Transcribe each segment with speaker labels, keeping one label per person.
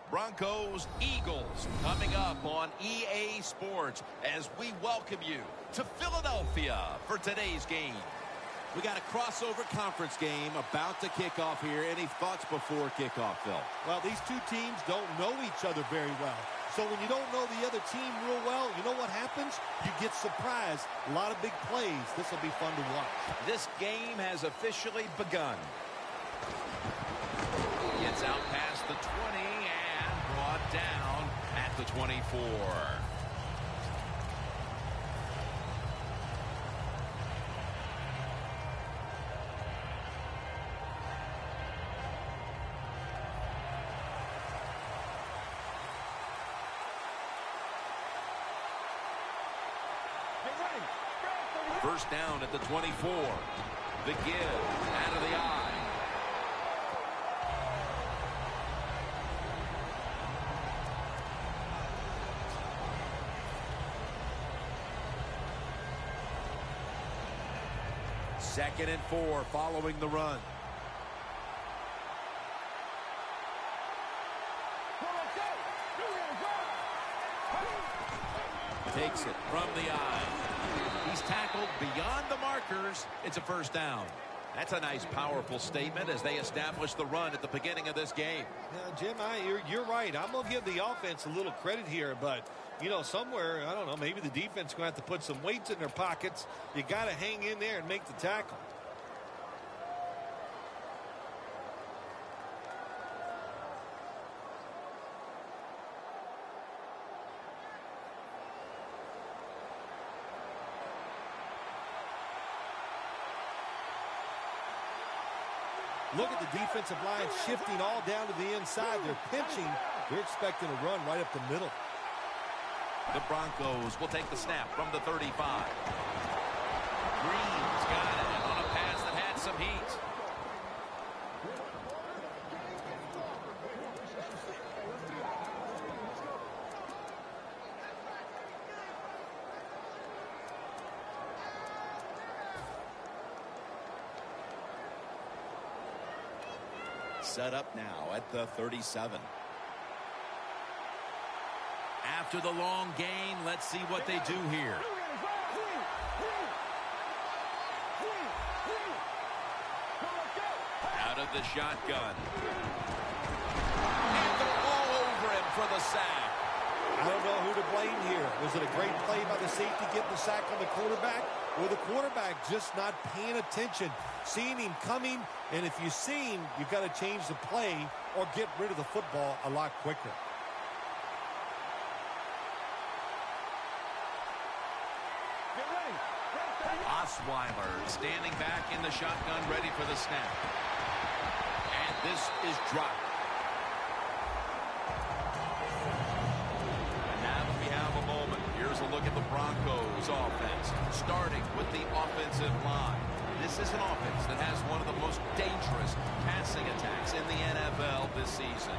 Speaker 1: Broncos, Eagles, coming up on EA Sports as we welcome you to Philadelphia for today's game.
Speaker 2: We got a crossover conference game about to kick off here. Any thoughts before kickoff, Phil?
Speaker 3: Well, these two teams don't know each other very well. So when you don't know the other team real well, you know what happens? You get surprised. A lot of big plays. This will be fun to watch.
Speaker 1: This game has officially begun. Gets out past the 20 and brought down at the 24. First down at the 24. The give out of the eye. Second and 4 following the run. Takes it from the eye. He's tackled beyond the markers. It's a first down. That's a nice, powerful statement as they establish the run at the beginning of this game.
Speaker 3: Now, Jim, you're right. I'm going to give the offense a little credit here, but, you know, somewhere, I don't know, maybe the defense is going to have to put some weights in their pockets. You got to hang in there and make the tackle. Look at the defensive line shifting all down to the inside. They're pinching. They're expecting a run right up the middle.
Speaker 1: The Broncos will take the snap from the 35. Green's got it on a pass that had some heat.
Speaker 2: Set up now at the 37.
Speaker 1: After the long gain, let's see what they do here. Out of the shotgun. And they're all over him for the sack.
Speaker 3: I don't know who to blame here. Was it a great play by the safety getting the sack on the quarterback? Or the quarterback just not paying attention, seeing him coming, and if you see him, you've got to change the play or get rid of the football a lot quicker.
Speaker 1: Osweiler standing back in the shotgun, ready for the snap. And this is dropped. And now we have a moment. Here's a look at the Broncos offense, starting with the offensive line. This is an offense that has one of the most dangerous passing attacks in the NFL this season.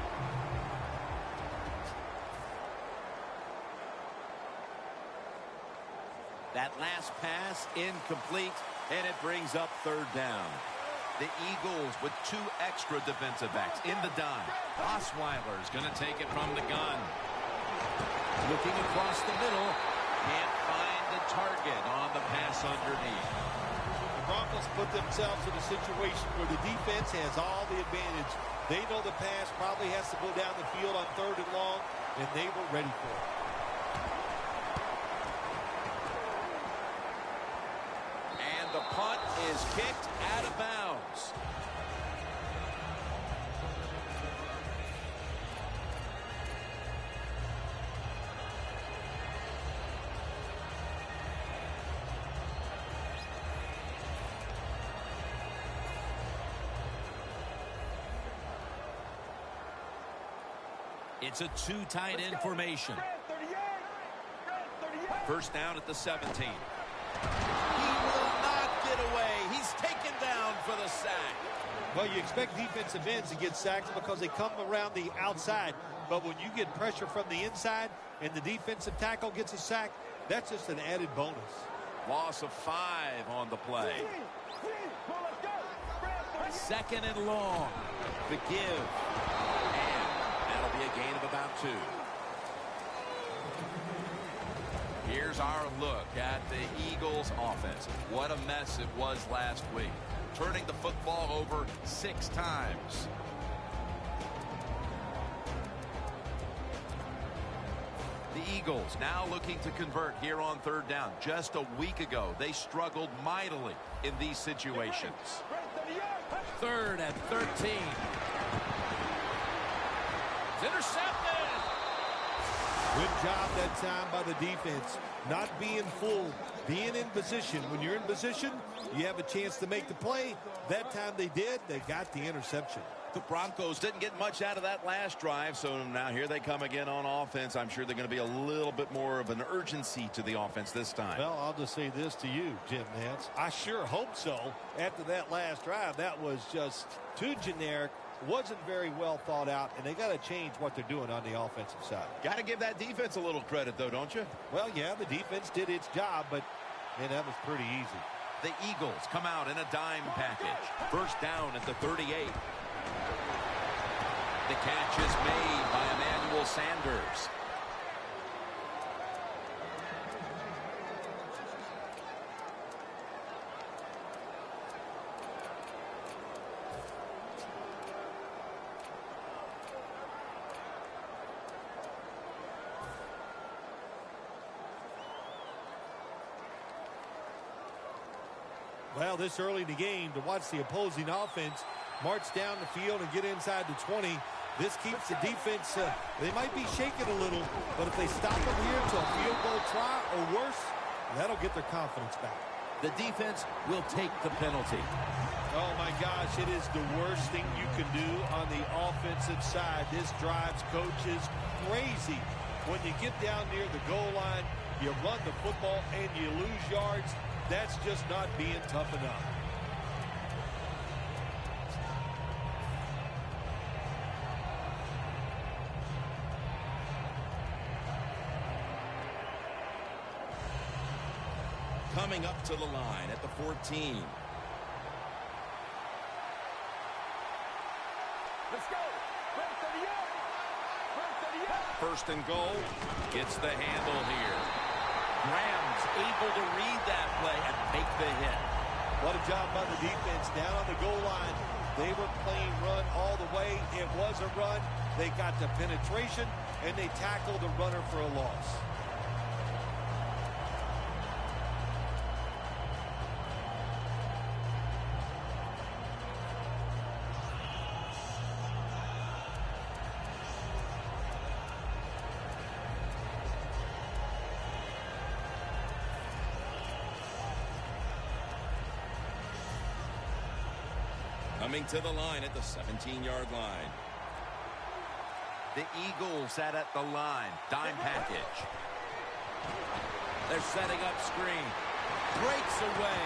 Speaker 1: That last pass incomplete, and it brings up third down. The Eagles with 2 extra defensive backs in the dime. Osweiler's going to take it from the gun. Looking across the middle, can't find the target on the pass underneath.
Speaker 3: The Broncos put themselves in a situation where the defense has all the advantage. They know the pass probably has to go down the field on 3rd and long, and they were ready for it.
Speaker 1: And the punt is kicked out of bounds. It's a 2 tight end formation. First down at the 17. He will not get away. He's taken down for the sack.
Speaker 3: Well, you expect defensive ends to get sacks because they come around the outside. But when you get pressure from the inside and the defensive tackle gets a sack, that's just an added bonus.
Speaker 1: Loss of 5 on the play. Second and long. The give. And that'll be a gain of 2. Here's our look at the Eagles offense. What a mess it was last week. Turning the football over 6 times. The Eagles now looking to convert here on 3rd down. Just a week ago, they struggled mightily in these situations.
Speaker 4: 3rd and 13. It's intercepted.
Speaker 3: Good job that time by the defense. Not being full, being in position. When you're in position, you have a chance to make the play. That time they did. They got the interception.
Speaker 1: The Broncos didn't get much out of that last drive, so now here they come again on offense. I'm sure they're going to be a little bit more of an urgency to the offense this time.
Speaker 3: Well, I'll just say this to you, Jim Nance. I sure hope so. After that last drive, that was just too generic. Wasn't very well thought out, and they got to change what they're doing on the offensive side.
Speaker 1: Got to give that defense a little credit, though, don't you?
Speaker 3: Well, yeah, the defense did its job, but man, that was pretty easy.
Speaker 1: The Eagles come out in a dime package. 1st down at the 38. The catch is made by Emmanuel Sanders.
Speaker 3: Well, this early in the game, to watch the opposing offense march down the field and get inside the 20, this keeps the defense, they might be shaking a little, but if they stop them here to a field goal try or worse, that'll get their confidence back.
Speaker 4: The defense will take the penalty.
Speaker 3: Oh, my gosh, it is the worst thing you can do on the offensive side. This drives coaches crazy. When you get down near the goal line, you run the football and you lose yards. That's just not being tough enough.
Speaker 1: Coming up to the line at the 14.
Speaker 5: Let's go.
Speaker 1: 1st and goal. Gets the handle here. Graham's able to read that play and make the hit.
Speaker 3: What a job by the defense down on the goal line. They were playing run all the way. It was a run. They got the penetration, and they tackled the runner for a loss.
Speaker 1: Coming to the line at the 17-yard line. The Eagles sat at the line. Dime package.
Speaker 4: They're setting up screen. Breaks away.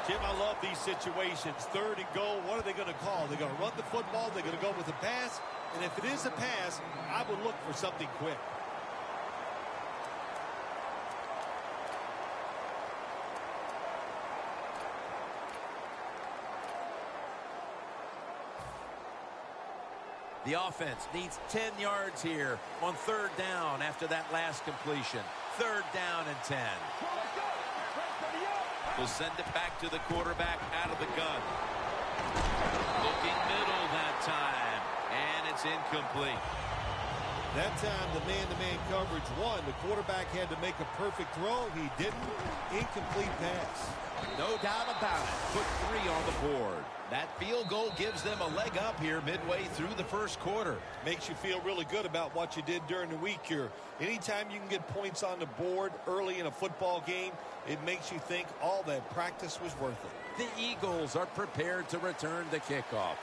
Speaker 3: Jim, I love these situations. 3rd and goal. What are they going to call? They're going to run the football. They're going to go with a pass. And if it is a pass, I would look for something quick.
Speaker 4: The offense needs 10 yards here on 3rd down after that last completion. 3rd down and 10.
Speaker 1: We'll send it back to the quarterback out of the gun. Looking middle that time. And it's incomplete.
Speaker 3: That time, the man-to-man coverage won. The quarterback had to make a perfect throw. He didn't. Incomplete pass.
Speaker 1: No doubt about it. Put 3 on the board. That field goal gives them a leg up here midway through the 1st quarter.
Speaker 3: Makes you feel really good about what you did during the week here. Anytime you can get points on the board early in a football game, it makes you think all that practice was worth it.
Speaker 4: The Eagles are prepared to return the kickoff.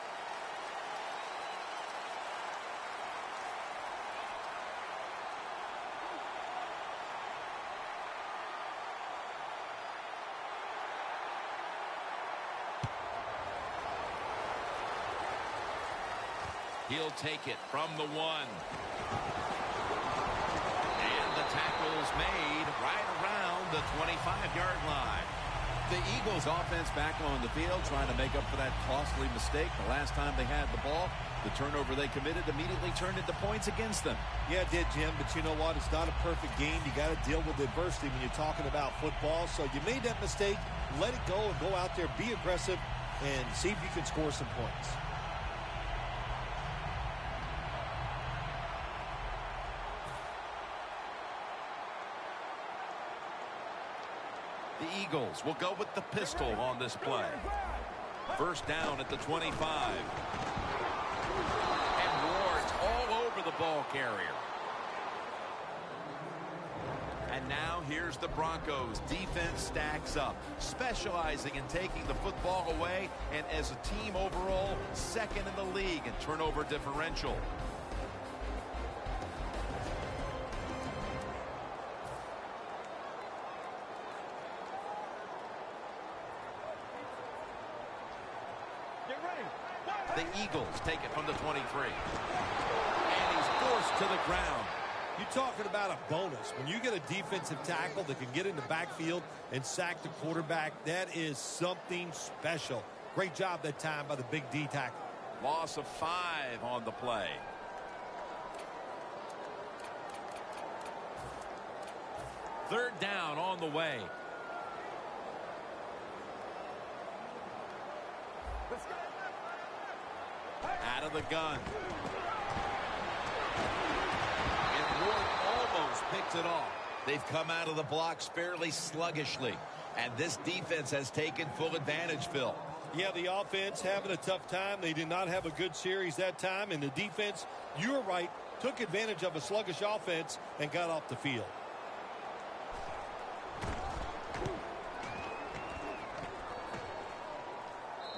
Speaker 1: He'll take it from the 1. And the tackle's made right around the 25-yard line.
Speaker 2: The Eagles offense back on the field trying to make up for that costly mistake. The last time they had the ball, the turnover they committed immediately turned into points against them.
Speaker 3: Yeah, it did, Jim, but you know what? It's not a perfect game. You got to deal with adversity when you're talking about football. So you made that mistake, let it go, and go out there, be aggressive, and see if you can score some points.
Speaker 1: The Eagles will go with the pistol on this play. First down at the 25.
Speaker 4: And Ward's all over the ball carrier.
Speaker 1: And now here's the Broncos. Defense stacks up, specializing in taking the football away, and as a team overall, second in the league in turnover differential. The Eagles take it from the 23.
Speaker 4: And he's forced to the ground.
Speaker 3: You're talking about a bonus. When you get a defensive tackle that can get in the backfield and sack the quarterback, that is something special. Great job that time by the big D tackle.
Speaker 1: Loss of 5 on the play.
Speaker 4: Third down on the way.
Speaker 1: Out of the gun.
Speaker 4: And Ward almost picked it off.
Speaker 1: They've come out of the blocks fairly sluggishly, and this defense has taken full advantage, Phil.
Speaker 3: Yeah, the offense having a tough time. They did not have a good series that time, and the defense, you were right, took advantage of a sluggish offense and got off the field.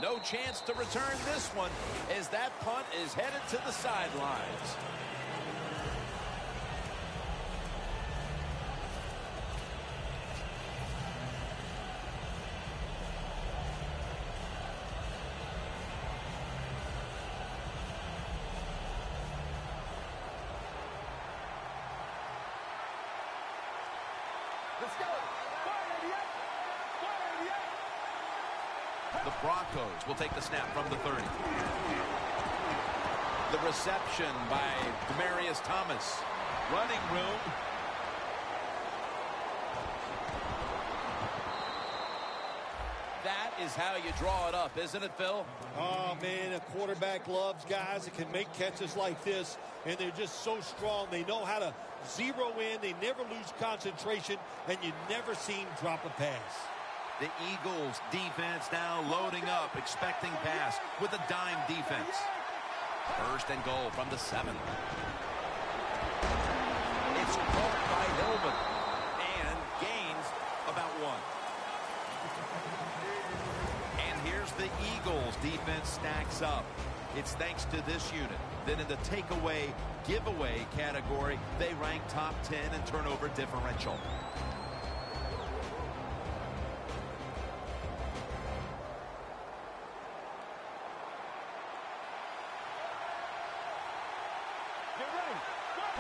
Speaker 4: No chance to return this one as that punt is headed to the sidelines.
Speaker 5: Let's go.
Speaker 1: The Broncos will take the snap from the 30. The reception by Demaryius Thomas. Running room.
Speaker 4: That is how you draw it up, isn't it, Phil?
Speaker 3: Oh, man, a quarterback loves guys that can make catches like this, and they're just so strong. They know how to zero in. They never lose concentration, and you never see them drop a pass.
Speaker 1: The Eagles defense now loading up, expecting pass with a dime defense. First and goal from the 7. It's caught by Hillman and gains about 1. And here's the Eagles defense stacks up. It's thanks to this unit that in the takeaway, giveaway category, they rank top 10 in turnover differential.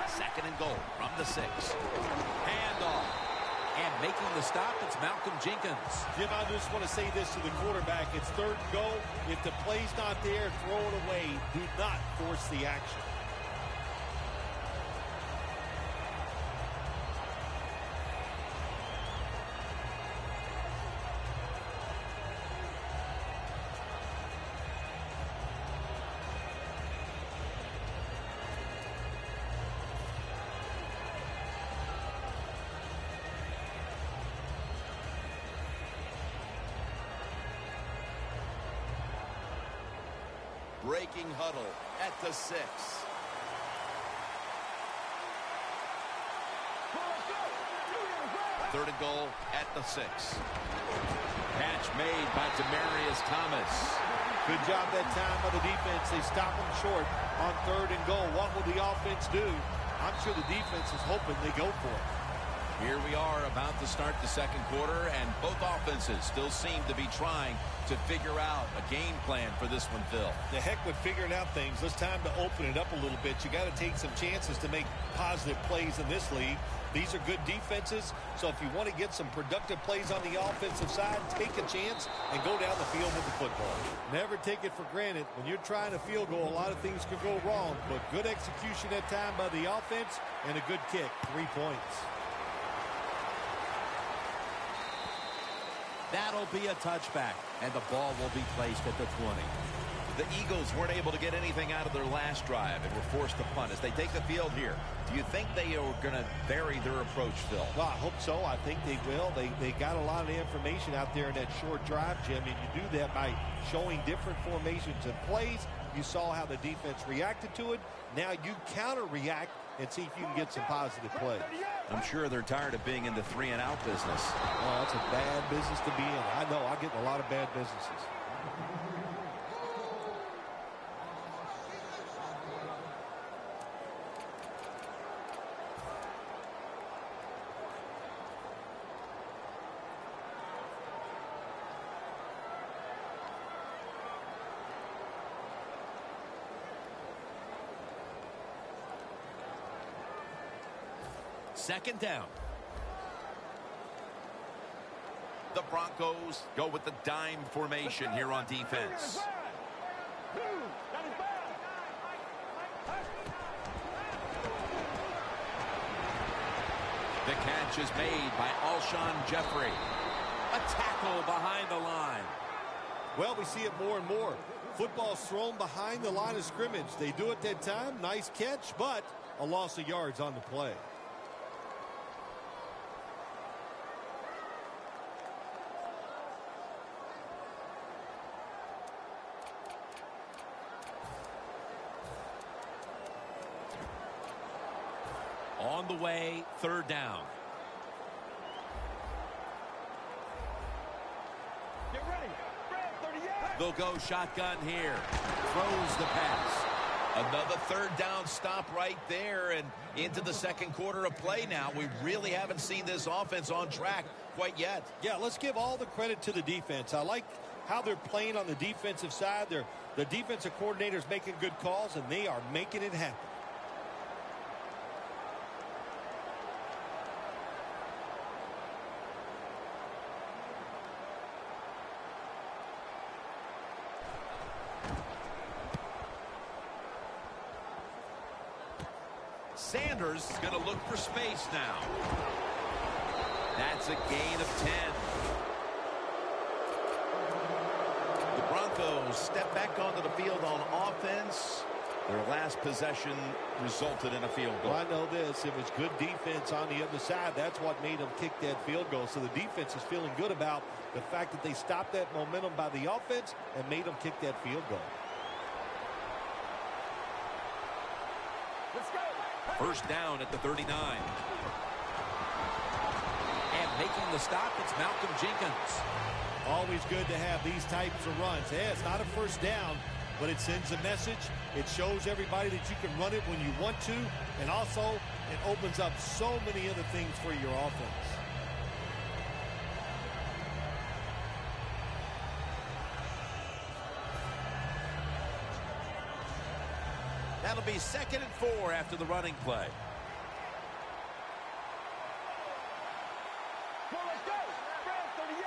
Speaker 1: Second and goal from the 6.
Speaker 4: Handoff. And making the stop, it's Malcolm Jenkins.
Speaker 3: Jim, I just want to say this to the quarterback. It's third and goal. If the play's not there, throw it away. Do not force the action.
Speaker 1: Breaking huddle at the 6. Third and goal at the 6. Catch made by Demaryius Thomas.
Speaker 3: Good job that time by the defense. They stop them short on third and goal. What will the offense do? I'm sure the defense is hoping they go for it.
Speaker 2: Here we are about to start the second quarter, and both offenses still seem to be trying to figure out a game plan for this one, Phil.
Speaker 3: The heck with figuring out things. It's time to open it up a little bit. You got to take some chances to make positive plays in this league. These are good defenses, so if you want to get some productive plays on the offensive side, take a chance and go down the field with the football. Never take it for granted. When you're trying a field goal, a lot of things could go wrong, but good execution at time by the offense and a good kick. 3 points.
Speaker 4: That'll be a touchback, and the ball will be placed at the 20.
Speaker 2: The Eagles weren't able to get anything out of their last drive and were forced to punt as they take the field here. Do you think they are going to vary their approach, Phil?
Speaker 3: Well, I hope so. I think they will. They got a lot of information out there in that short drive, Jim, and you do that by showing different formations and plays. You saw how the defense reacted to it. Now you counter-react and see if you can get some positive plays.
Speaker 2: I'm sure they're tired of being in the 3-and-out business.
Speaker 3: Oh, that's a bad business to be in. I know. I get in a lot of bad businesses.
Speaker 4: Second down.
Speaker 1: The Broncos go with the dime formation here on defense.
Speaker 4: The catch is made by Alshon Jeffrey. A tackle behind the line.
Speaker 3: Well, we see it more and more. Football's thrown behind the line of scrimmage. They do it that time. Nice catch, but a loss of yards on the play.
Speaker 4: On the way, third down.
Speaker 5: Get ready. Red 38.
Speaker 4: They'll go shotgun here. Throws the pass.
Speaker 2: Another third down stop right there and into the second quarter of play now. We really haven't seen this offense on track quite yet.
Speaker 3: Yeah, let's give all the credit to the defense. I like how they're playing on the defensive side. The defensive coordinator's making good calls, and they are making it happen.
Speaker 1: Sanders is going to look for space now. That's a gain of 10.
Speaker 2: The Broncos step back onto the field on offense. Their last possession resulted in a field goal.
Speaker 3: Well, I know this. It was good defense on the other side. That's what made them kick that field goal. So the defense is feeling good about the fact that they stopped that momentum by the offense and made them kick that field goal.
Speaker 5: Let's go.
Speaker 4: First down at the 39. And making the stop, it's Malcolm Jenkins.
Speaker 3: Always good to have these types of runs. Yeah, it's not a first down, but it sends a message. It shows everybody that you can run it when you want to, and also it opens up so many other things for your offense.
Speaker 4: That'll be 2nd and 4 after the running play.
Speaker 5: Well, let's go. Red 38.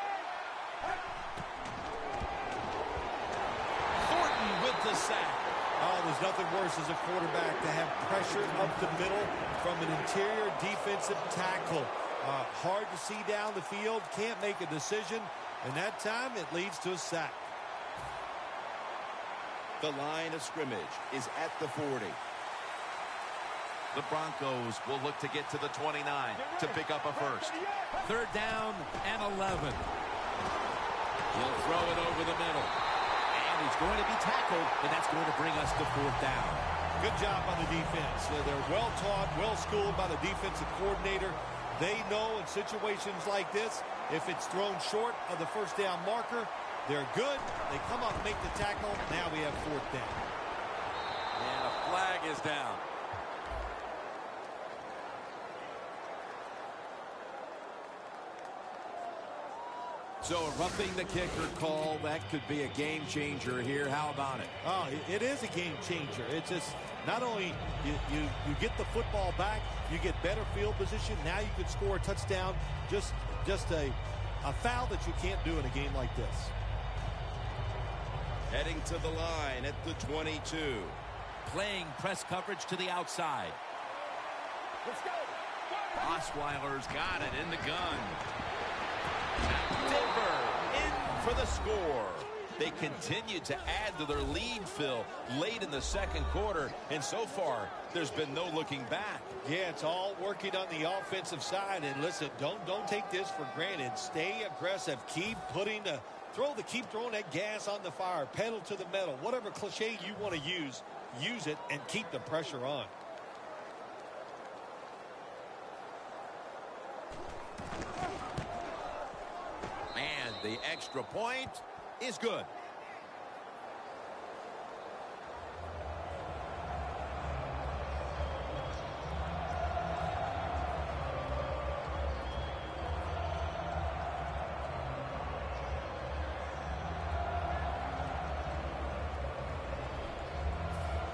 Speaker 4: Thornton with the sack.
Speaker 3: Oh, there's nothing worse as a quarterback to have pressure up the middle from an interior defensive tackle. Hard to see down the field, can't make a decision, and that time it leads to a sack.
Speaker 2: The line of scrimmage is at the 40.
Speaker 1: The Broncos will look to get to the 29 to pick up a first.
Speaker 4: Third down and 11. He'll throw it over the middle. And he's going to be tackled, and that's going to bring us to 4th down.
Speaker 3: Good job by the defense. They're well taught, well schooled by the defensive coordinator. They know in situations like this, if it's thrown short of the first down marker, they're good. They come up and make the tackle. Now we have 4th down.
Speaker 4: And a flag is down. So a roughing the kicker call, that could be a game changer here. How about it?
Speaker 3: Oh, it is a game changer. It's just not only you get the football back, you get better field position. Now you can score a touchdown. Just a foul that you can't do in a game like this.
Speaker 2: Heading to the line at the 22.
Speaker 4: Playing press coverage to the outside.
Speaker 5: Let's go.
Speaker 1: Osweiler's got it in the gun. Denver in for the score. They continue to add to their lead, Phil, late in the second quarter. And so far, there's been no looking back.
Speaker 3: Yeah, it's all working on the offensive side. And listen, don't take this for granted. Stay aggressive. Keep throwing that gas on the fire. Pedal to the metal. Whatever cliche you want to use it and keep the pressure on.
Speaker 4: And the extra point is good.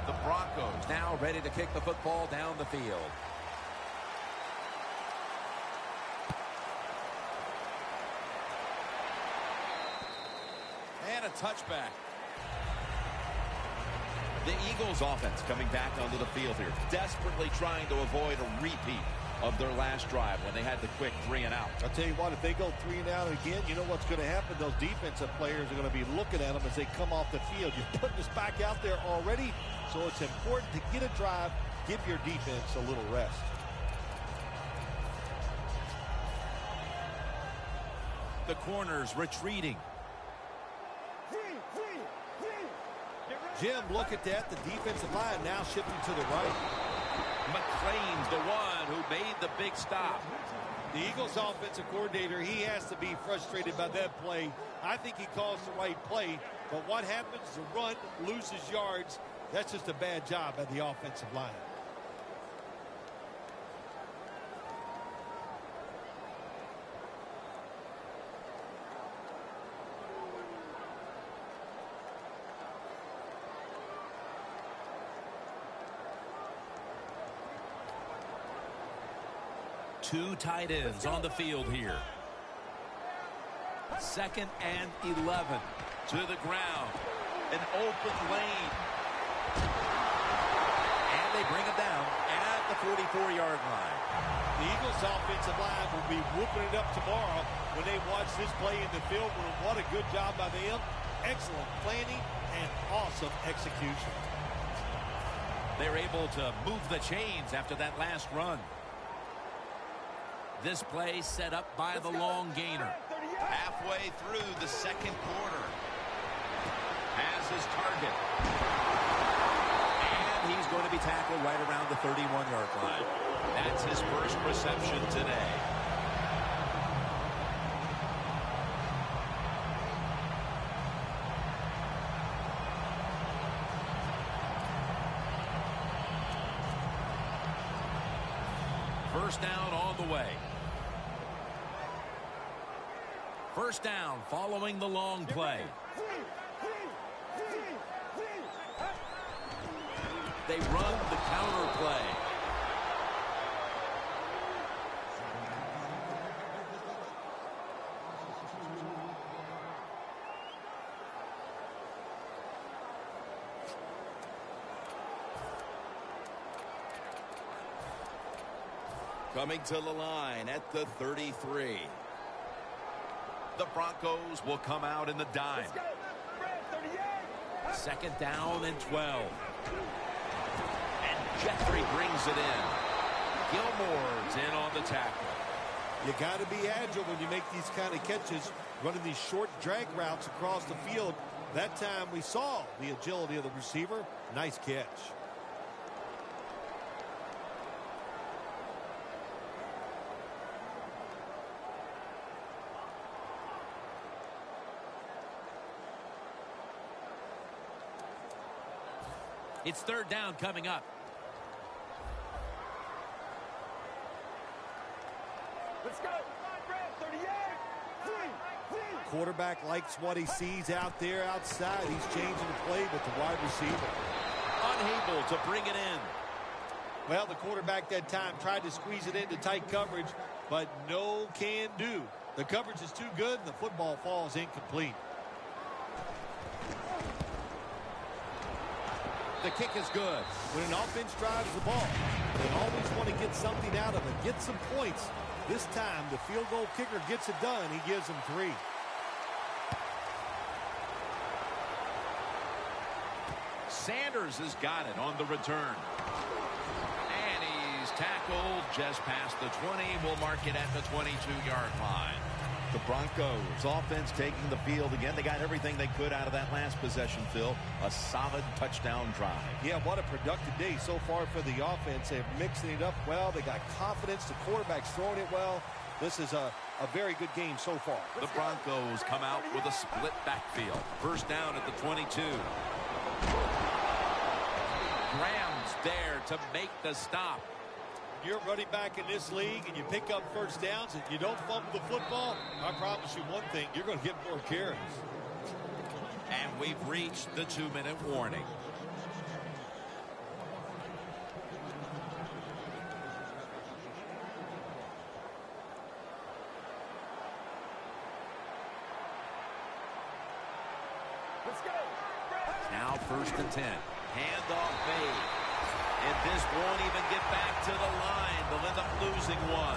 Speaker 4: The Broncos now ready to kick the football down the field. And a touchback.
Speaker 1: The Eagles offense coming back onto the field here, desperately trying to avoid a repeat of their last drive when they had the quick 3 and out.
Speaker 3: I'll tell you what, if they go 3 and out again, you know what's going to happen? Those defensive players are going to be looking at them as they come off the field. You're putting us back out there already, so it's important to get a drive, give your defense a little rest.
Speaker 4: The corners retreating.
Speaker 3: Jim, look at that. The defensive line now shifting to the right.
Speaker 1: McClain's the one who made the big stop.
Speaker 3: The Eagles offensive coordinator, he has to be frustrated by that play. I think he calls the right play, but what happens? The run loses yards. That's just a bad job by the offensive line.
Speaker 4: Two tight ends on the field here. 2nd and 11.
Speaker 1: To the ground. An open lane.
Speaker 4: And they bring him down at the 44-yard line.
Speaker 3: The Eagles offensive line will be whooping it up tomorrow when they watch this play in the film. What a good job by them. Excellent planning and awesome execution.
Speaker 4: They're able to move the chains after that last run. This play set up by the long gainer.
Speaker 1: Halfway through the second quarter. Has his target.
Speaker 4: And he's going to be tackled right around the 31-yard line.
Speaker 1: That's his first reception today.
Speaker 4: First down on the way. First down following the long play. They run the counter play.
Speaker 2: Coming to the line at the 33.
Speaker 1: The Broncos will come out in the dime.
Speaker 4: 2nd down and 12.
Speaker 1: And Jeffrey brings it in. Gilmore's in on the tackle.
Speaker 3: You got to be agile when you make these kind of catches, running these short drag routes across the field. That time we saw the agility of the receiver. Nice catch.
Speaker 4: It's 3rd down coming up.
Speaker 5: Let's go. 38.
Speaker 3: Quarterback likes what he sees out there outside. He's changing the play with the wide receiver.
Speaker 4: Unable to bring it in.
Speaker 3: Well, the quarterback that time tried to squeeze it into tight coverage, but no can do. The coverage is too good, and the football falls incomplete.
Speaker 4: The kick is good.
Speaker 3: When an offense drives the ball, they always want to get something out of it, get some points. This time, the field goal kicker gets it done. He gives them 3.
Speaker 4: Sanders has got it on the return. And he's tackled just past the 20. We'll mark it at the 22-yard line.
Speaker 2: The Broncos offense taking the field again. They got everything they could out of that last possession, Phil. A solid touchdown drive.
Speaker 3: Yeah, what a productive day so far for the offense. They're mixing it up well. They got confidence. The quarterback's throwing it well. This is a very good game so far.
Speaker 4: The Broncos come out with a split backfield. First down at the 22. Graham's there to make the stop.
Speaker 3: You're running back in this league and you pick up first downs and you don't fumble the football, I promise you one thing, you're going to get more carries.
Speaker 4: And we've reached the 2-minute warning.
Speaker 5: Let's go.
Speaker 4: Now 1st and 10. Handoff made. And this won't even get back to the line. They'll end up losing one.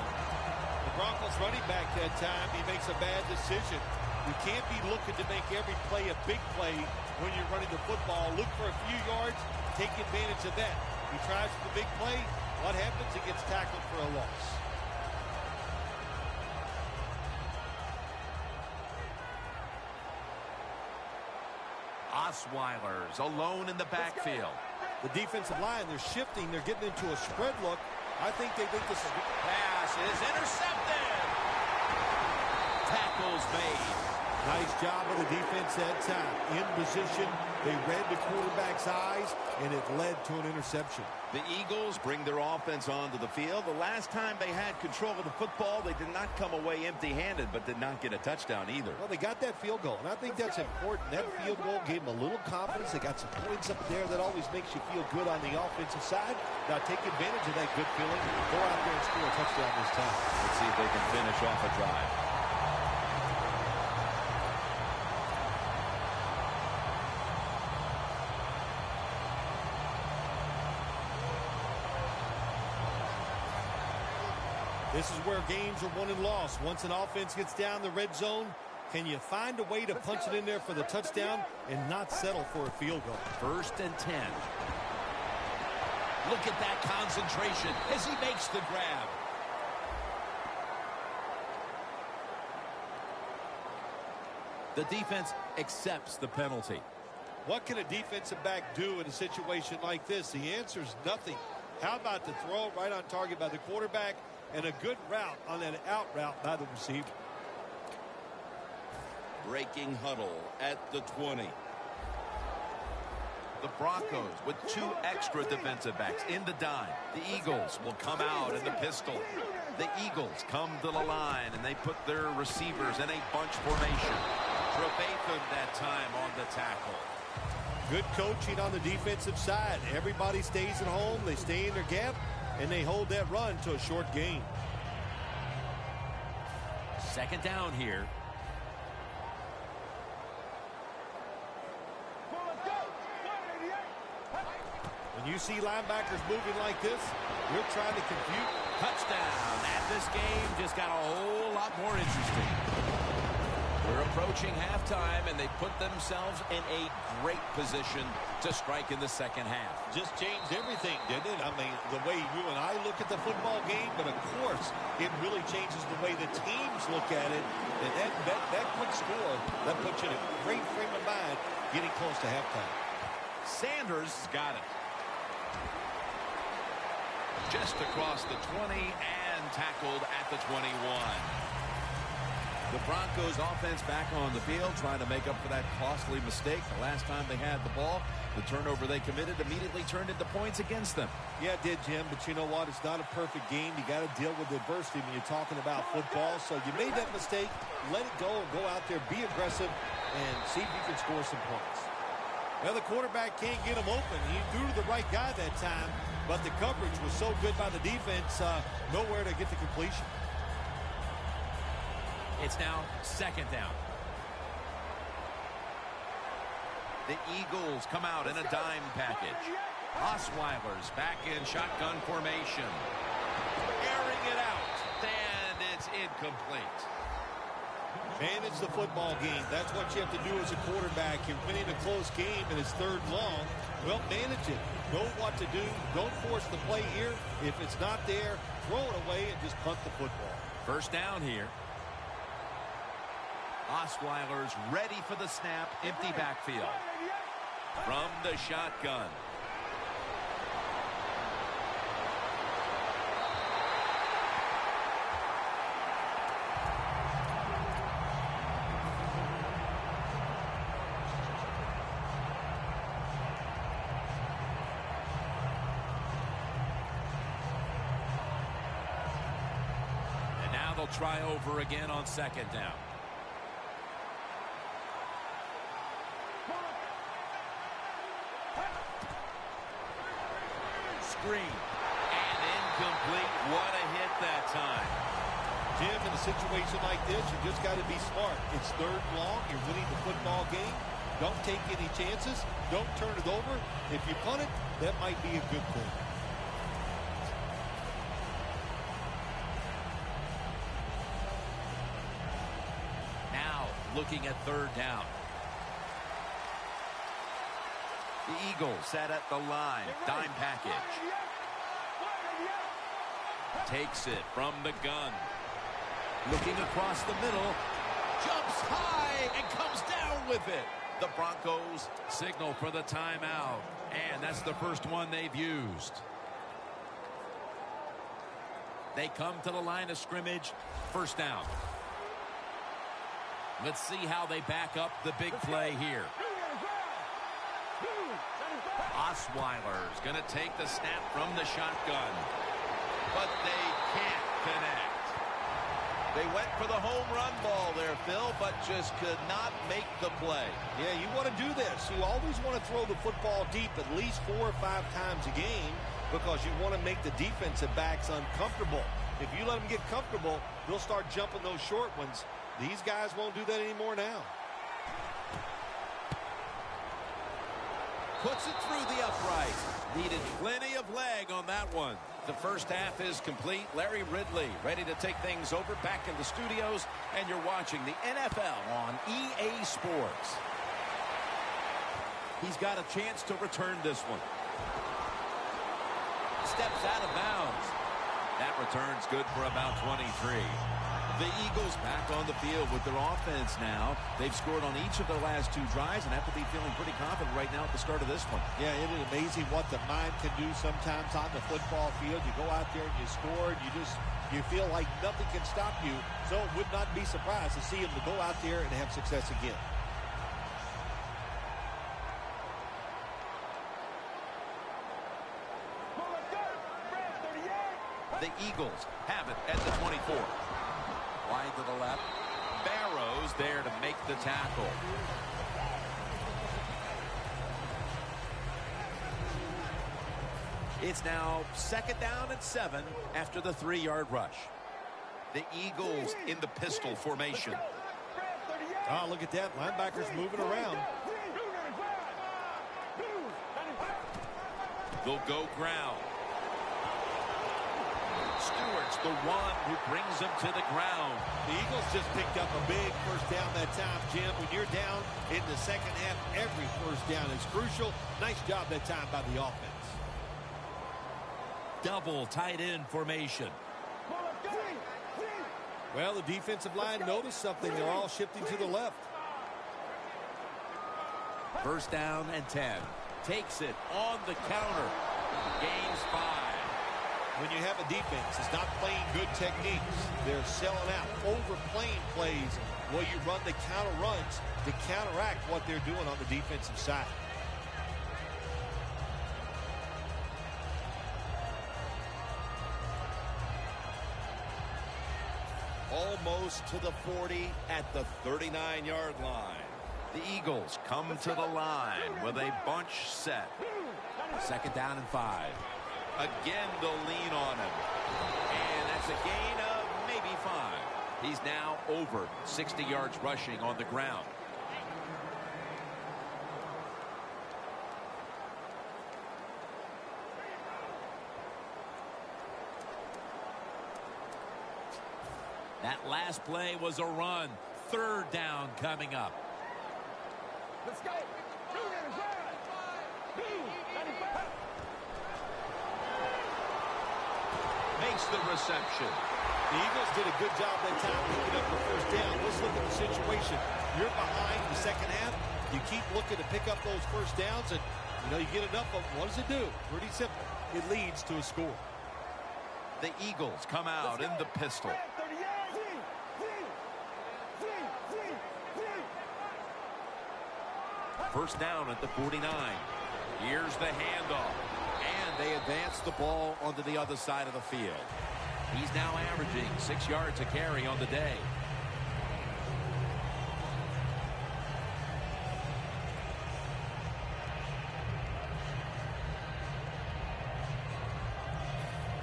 Speaker 3: The Broncos running back that time, he makes a bad decision. You can't be looking to make every play a big play when you're running the football. Look for a few yards, take advantage of that. He tries for the big play. What happens? He gets tackled for a loss.
Speaker 4: Osweiler's alone in the backfield.
Speaker 3: The defensive line, they're shifting. They're getting into a spread look. I think they think this is...
Speaker 4: Pass is intercepted. Tackles made.
Speaker 3: Nice job of the defense that time. In position, they read the quarterback's eyes, and it led to an interception.
Speaker 2: The Eagles bring their offense onto the field. The last time they had control of the football, they did not come away empty-handed, but did not get a touchdown either.
Speaker 3: Well, they got that field goal, and I think that's important. That field goal gave them a little confidence. They got some points up there that always makes you feel good on the offensive side. Now take advantage of that good feeling. Go out there and score a touchdown this time.
Speaker 2: Let's see if they can finish off a drive.
Speaker 3: This is where games are won and lost. Once an offense gets down the red zone, can you find a way to punch it in there for the touchdown and not settle for a field goal?
Speaker 4: 1st and 10. Look at that concentration as he makes the grab. The defense accepts the penalty.
Speaker 3: What can a defensive back do in a situation like this? The answer is nothing. How about the throw right on target by the quarterback and a good route on that out route by the receiver?
Speaker 2: Breaking huddle at the 20.
Speaker 1: The Broncos with 2 extra defensive backs in the dime. The Eagles will come out in the pistol. The Eagles come to the line, and they put their receivers in a bunch formation. Trevathan that time on the tackle.
Speaker 3: Good coaching on the defensive side. Everybody stays at home. They stay in their gap, and they hold that run to a short gain.
Speaker 4: 2nd down here.
Speaker 3: When you see linebackers moving like this, you're trying to confuse.
Speaker 4: Touchdown. And this game just got a whole lot more interesting. We're approaching halftime, and they put themselves in a great position to strike in the 2nd half.
Speaker 3: Just changed everything, didn't it? I mean, the way you and I look at the football game, but of course, it really changes the way the teams look at it. And that quick score, that puts you in a great frame of mind getting close to halftime.
Speaker 4: Sanders got it. Just across the 20 and tackled at the 21.
Speaker 2: The Broncos offense back on the field trying to make up for that costly mistake. The last time they had the ball, the turnover they committed immediately turned into points against them.
Speaker 3: Yeah, it did, Jim, but you know what? It's not a perfect game. You got to deal with adversity when you're talking about football. So you made that mistake, let it go, and go out there, be aggressive, and see if you can score some points. Well, the quarterback can't get him open. He threw to the right guy that time, but the coverage was so good by the defense, nowhere to get the completion.
Speaker 4: It's now second down.
Speaker 1: The Eagles come out in a dime package. Osweiler's back in shotgun formation. Airing it out, and it's incomplete.
Speaker 3: Manage the football game. That's what you have to do as a quarterback. You're winning a close game and it's third and long. Well, manage it. Know what to do. Don't force the play here. If it's not there, throw it away and just punt the football.
Speaker 1: First down here. Osweiler's ready for the snap. Empty backfield. From the shotgun.
Speaker 4: And now they'll try over again on second down.
Speaker 1: Screen. And incomplete. What a hit that time.
Speaker 3: Jim, in a situation like this, you just got to be smart. It's third and long. You're winning the football game. Don't take any chances. Don't turn it over. If you punt it, that might be a good thing.
Speaker 4: Now looking at third down.
Speaker 1: The Eagles set at the line. Dime package.
Speaker 4: Takes it from the gun. Looking across the middle. Jumps high and comes down with it.
Speaker 1: The Broncos
Speaker 4: Signal for the timeout. And that's the first one they've used. They come to the line of scrimmage. First down. Let's see how they back up the big play here.
Speaker 1: Osweiler's going to take the snap from the shotgun. But they can't connect. They went for the home run ball there, Phil, but just could not make the play.
Speaker 3: Yeah, you want to do this. You always want to throw the football deep at least 4 or 5 times a game because you want to make the defensive backs uncomfortable. If you let them get comfortable, they'll start jumping those short ones. These guys won't do that anymore now.
Speaker 4: Puts it through the upright. Needed plenty of leg on that one. The first half is complete. Larry Ridley ready to take things over back in the studios. And you're watching the NFL on EA Sports. He's got a chance to return this one. Steps out of bounds. That return's good for about 23.
Speaker 2: The Eagles back on the field with their offense now. They've scored on each of their last 2 drives and have to be feeling pretty confident right now at the start of this one.
Speaker 3: Yeah, it is amazing what the mind can do sometimes on the football field. You go out there and you score and you feel like nothing can stop you. So it would not be surprised to see him to go out there and have success again.
Speaker 1: The Eagles have it at the 24.
Speaker 4: Wide to the left.
Speaker 1: Barrows there to make the tackle.
Speaker 4: It's now second down and 7 after the 3-yard rush.
Speaker 1: The Eagles in the pistol formation.
Speaker 3: Oh, look at that. Linebackers moving around.
Speaker 1: They'll go ground. Stewart's the one who brings them to the ground.
Speaker 3: The Eagles just picked up a big first down that time, Jim. When you're down in the second half, every first down is crucial. Nice job that time by the offense.
Speaker 4: Double tight end formation.
Speaker 3: Well, the defensive line noticed something. They're all shifting to the left.
Speaker 4: First down and 10. Takes it on the counter. Gains 5.
Speaker 3: when you have a defense that's not playing good techniques. They're selling out, overplaying plays while you run the counter runs to counteract what they're doing on the defensive side.
Speaker 2: Almost to the 40 at the 39-yard line.
Speaker 1: The Eagles come to the line with a bunch set.
Speaker 4: 2nd down and 5.
Speaker 2: Again, they'll lean on him.
Speaker 4: And that's a gain of maybe 5.
Speaker 1: He's now over 60 yards rushing on the ground.
Speaker 4: That last play was a run. 3rd down coming up.
Speaker 5: Let's go.
Speaker 1: Makes the reception.
Speaker 3: The Eagles did a good job that time picking up the first down. Let's look at the situation. You're behind the second half. You keep looking to pick up those first downs, and you get enough of them. What does it do? Pretty simple. It leads to a score.
Speaker 1: The Eagles come out in the pistol.
Speaker 4: First down at the 49.
Speaker 1: Here's the handoff.
Speaker 4: And they advance the ball onto the other side of the field. He's now averaging 6 yards a carry on the day.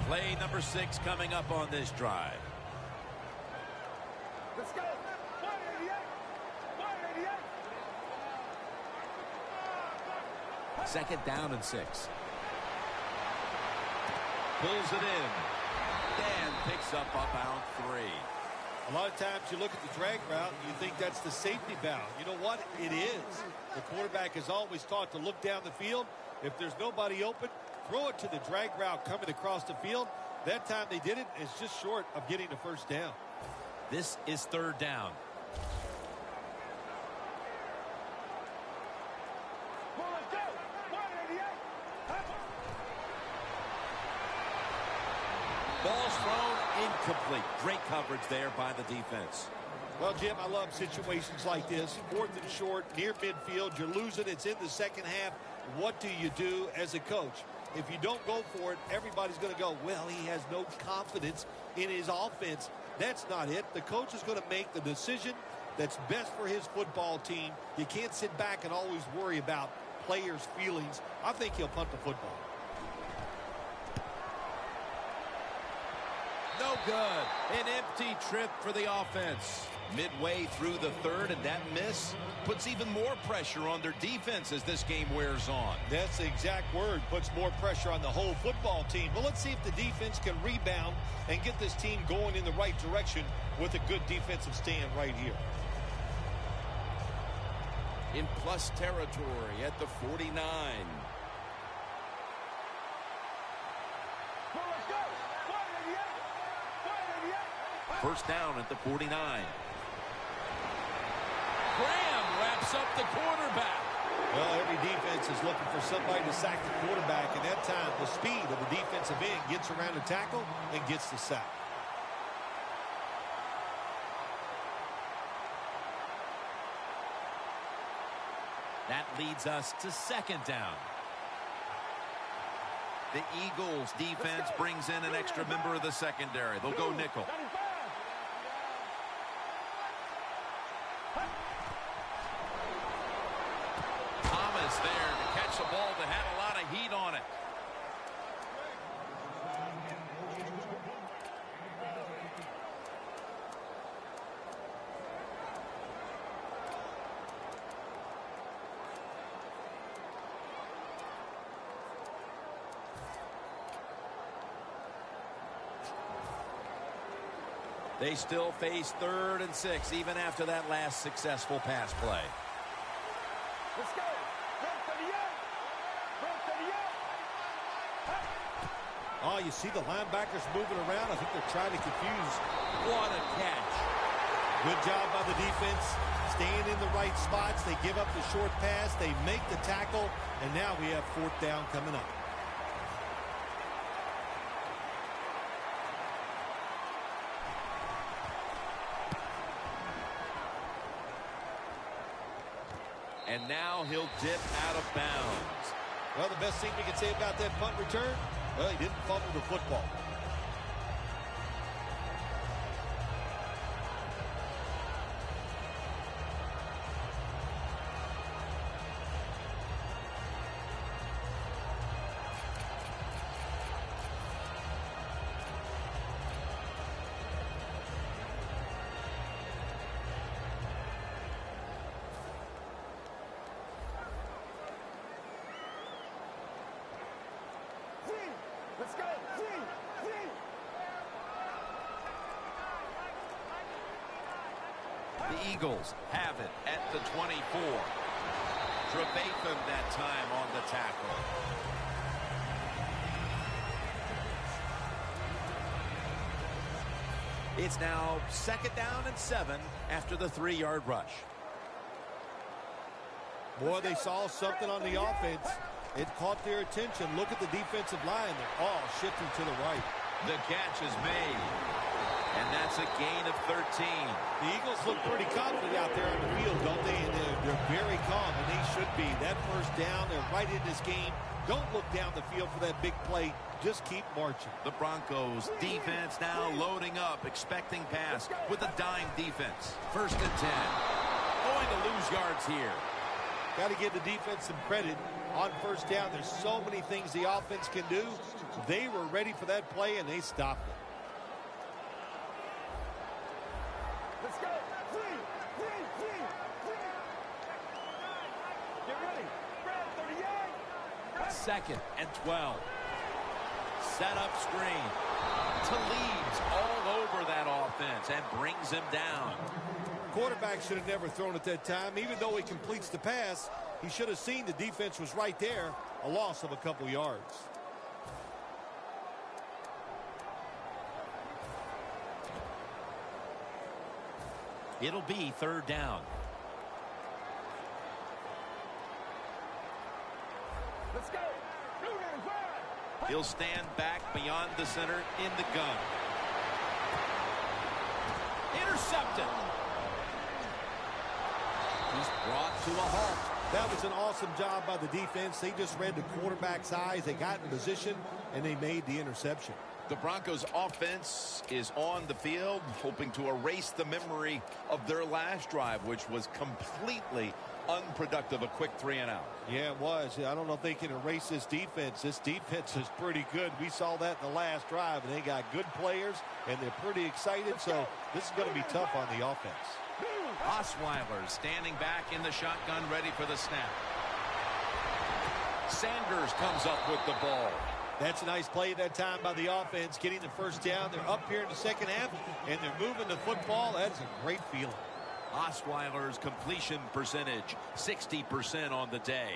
Speaker 4: Play number 6 coming up on this drive.
Speaker 5: Let's go. 188. 188.
Speaker 4: 2nd down and 6.
Speaker 1: Pulls it in.
Speaker 4: Dan picks up about 3.
Speaker 3: A lot of times you look at the drag route and you think that's the safety valve. You know what? It is. The quarterback is always taught to look down the field. If there's nobody open, throw it to the drag route coming across the field. That time they did it. It's just short of getting the first down.
Speaker 4: This is 3rd down.
Speaker 5: Let's go. 188.
Speaker 4: Ball's thrown incomplete. Great coverage there by the defense.
Speaker 3: Well, Jim, I love situations like this. 4th and short, near midfield. You're losing. It's in the second half. What do you do as a coach? If you don't go for it, everybody's going to go, well, he has no confidence in his offense. That's not it. The coach is going to make the decision that's best for his football team. You can't sit back and always worry about players' feelings. I think he'll punt the football.
Speaker 4: No good. An empty trip for the offense.
Speaker 1: Midway through the 3rd, and that miss puts even more pressure on their defense as this game wears on.
Speaker 3: That's the exact word. Puts more pressure on the whole football team. But let's see if the defense can rebound and get this team going in the right direction with a good defensive stand right here.
Speaker 2: In plus territory at the 49.
Speaker 5: Let's go. 188. 188.
Speaker 4: First down at the 49. Graham wraps up the quarterback.
Speaker 3: Well, every defense is looking for somebody to sack the quarterback, and that time the speed of the defensive end gets around the tackle and gets the sack.
Speaker 4: That leads us to 2nd down.
Speaker 1: The Eagles defense brings in an extra member of the secondary. They'll go nickel.
Speaker 5: 95.
Speaker 1: Thomas there to catch the ball that had a lot of heat on it.
Speaker 4: They still face 3rd and 6 even after that last successful pass play.
Speaker 5: Let's go. 138. 138.
Speaker 3: Oh, you see the linebackers moving around. I think they're trying to confuse.
Speaker 4: What a catch.
Speaker 3: Good job by the defense. Staying in the right spots. They give up the short pass. They make the tackle. And now we have 4th down coming up.
Speaker 4: And now he'll dip out of bounds.
Speaker 3: Well, the best thing we can say about that punt return, well, he didn't fumble the football.
Speaker 5: Let's go.
Speaker 1: The Eagles have it at the 24. Trevathan that time on the tackle.
Speaker 2: It's now 2nd down and 7 after the 3-yard rush.
Speaker 3: Boy, they saw something on the offense. It caught their attention. Look at the defensive line. They're all shifting to the right.
Speaker 1: The catch is made. And that's a gain of 13.
Speaker 3: The Eagles look pretty confident out there on the field, don't they? And they're very calm, and they should be. That first down, they're right in this game. Don't look down the field for that big play. Just keep marching.
Speaker 1: The Broncos defense now loading up, expecting pass with a dime defense.
Speaker 4: 1st and 10. Going to lose yards here.
Speaker 3: Got to give the defense some credit on first down. There's so many things the offense can do. They were ready for that play, and they stopped it.
Speaker 5: Let's go. Get ready. Brad, 38.
Speaker 4: 2nd and 12. Set up screen.
Speaker 1: Talib's all over that offense and brings him down.
Speaker 3: Quarterback should have never thrown at that time. Even though he completes the pass, he should have seen the defense was right there. A loss of a couple yards.
Speaker 1: It'll be 3rd down.
Speaker 5: Let's go.
Speaker 1: He'll stand back beyond the center in the gun. Intercepted.
Speaker 4: He's brought to a halt.
Speaker 3: That was an awesome job by the defense. They just read the quarterback's eyes. They got in position, and they made the interception.
Speaker 1: The Broncos offense is on the field, hoping to erase the memory of their last drive, which was completely unproductive, a quick 3-and-out.
Speaker 3: Yeah, it was. I don't know if they can erase this defense. This defense is pretty good. We saw that in the last drive, and they got good players, and they're pretty excited, so this is going to be tough on the offense.
Speaker 1: Osweiler standing back in the shotgun, ready for the snap. Sanders comes up with the ball.
Speaker 3: That's a nice play that time by the offense, getting the first down. They're up here in the second half, and they're moving the football. That's a great feeling.
Speaker 1: Osweiler's completion percentage, 60% on the day.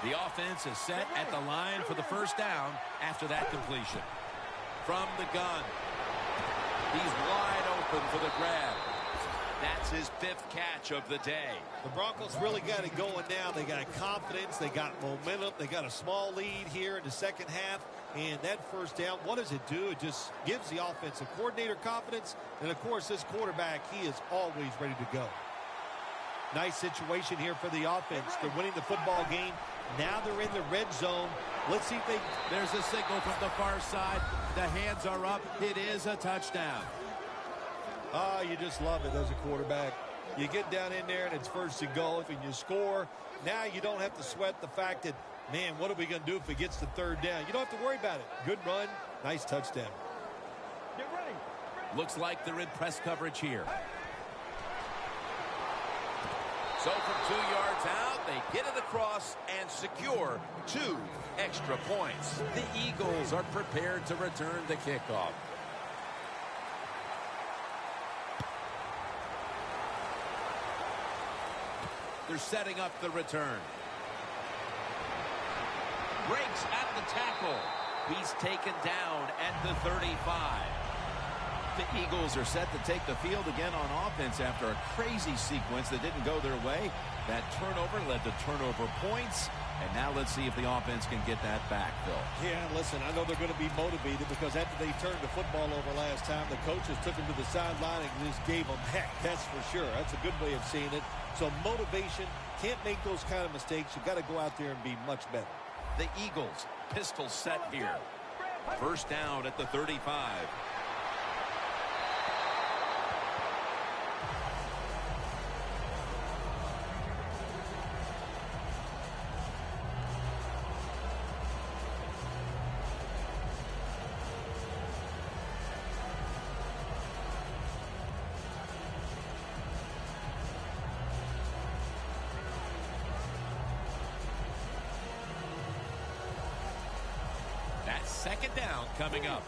Speaker 1: The offense is set at the line for the first down after that completion. From the gun. He's wide open for the grab. That's his 5th catch of the day.
Speaker 3: The Broncos really got it going now. They got confidence. They got momentum. They got a small lead here in the second half. And that first down, what does it do? It just gives the offensive coordinator confidence. And, of course, this quarterback, he is always ready to go. Nice situation here for the offense. They're winning the football game. Now they're in the red zone. Let's see if they...
Speaker 2: There's a signal from the far side. The hands are up. It is a touchdown.
Speaker 3: Oh, you just love it as a quarterback. You get down in there and it's 1st and goal. If you score, now you don't have to sweat the fact that, man, what are we going to do if it gets to 3rd down? You don't have to worry about it. Good run, nice touchdown.
Speaker 5: Get ready.
Speaker 2: Looks like they're in press coverage here.
Speaker 4: So from 2 yards out, they get it across and secure 2 extra points.
Speaker 2: The Eagles are prepared to return the kickoff. They're setting up the return.
Speaker 1: Breaks at the tackle. He's taken down at the 35.
Speaker 2: The Eagles are set to take the field again on offense after a crazy sequence that didn't go their way. That turnover led to turnover points. And now let's see if the offense can get that back, Phil.
Speaker 3: Yeah, listen, I know they're going to be motivated because after they turned the football over last time, the coaches took them to the sideline and just gave them heck. That's for sure. That's a good way of seeing it. So motivation, can't make those kind of mistakes. You've got to go out there and be much better.
Speaker 1: The Eagles, pistol set here. First down at the 35. Second down coming up.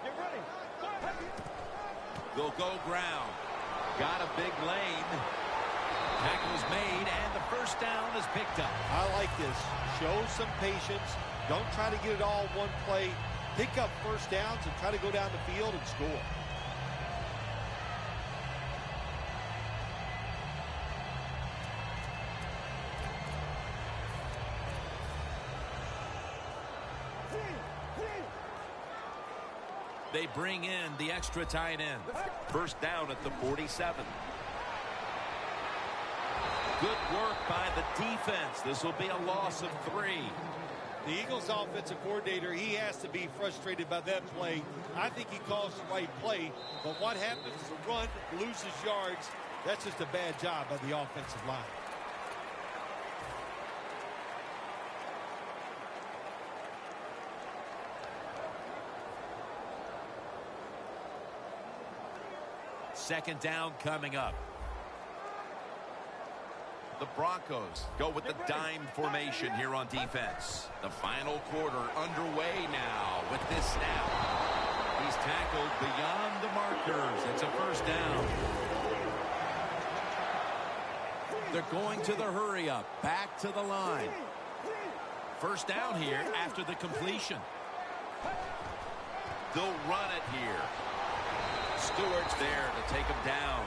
Speaker 5: Get ready.
Speaker 1: They'll go ground. Got a big lane. Tackle's made, and the first down is picked up.
Speaker 3: I like this. Show some patience. Don't try to get it all one play. Pick up first downs and try to go down the field and score.
Speaker 1: They bring in the extra tight end. First down at the 47. Good work by the defense. This will be a loss of 3.
Speaker 3: The Eagles offensive coordinator, he has to be frustrated by that play. I think he calls the right play, but what happens is a run loses yards. That's just a bad job by the offensive line.
Speaker 1: Second down coming up. The Broncos go with the dime formation here on defense. The final quarter underway now with this snap. He's tackled beyond the markers. It's a first down.
Speaker 2: They're going to the hurry up. Back to the line.
Speaker 1: First down here after the completion. They'll run it here. Stewart's there to take him down.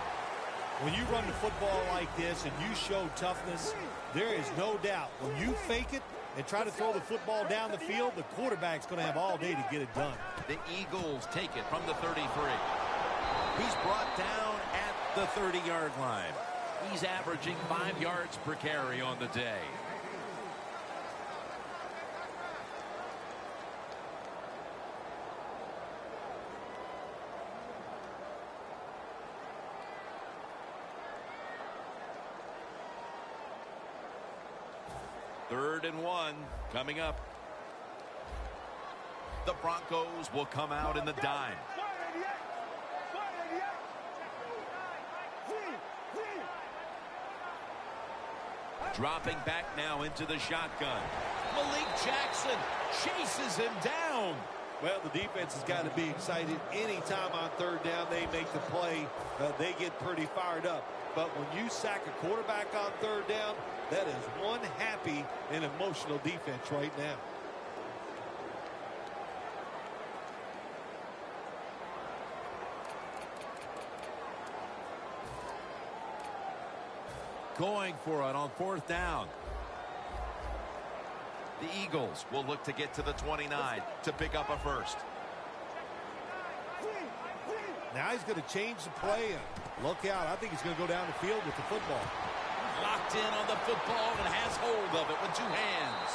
Speaker 3: When you run the football like this and you show toughness, there is no doubt. When you fake it and try to throw the football down the field, the quarterback's going to have all day to get it done.
Speaker 1: The Eagles take it from the 33. He's brought down at the 30-yard line. He's averaging 5 yards per carry on the day. Third and 1 coming up. The Broncos will come out in the dime. Dropping back now into the shotgun. Malik Jackson chases him down.
Speaker 3: Well, the defense has got to be excited. Anytime on third down they make the play, they get pretty fired up. But when you sack a quarterback on third down, that is one happy and emotional defense right now.
Speaker 1: Going for it on fourth down. The Eagles will look to get to the 29 to pick up a first.
Speaker 3: Now he's going to change the play and look out. I think he's going to go down the field with the football.
Speaker 1: Locked in on the football and has hold of it with 2 hands.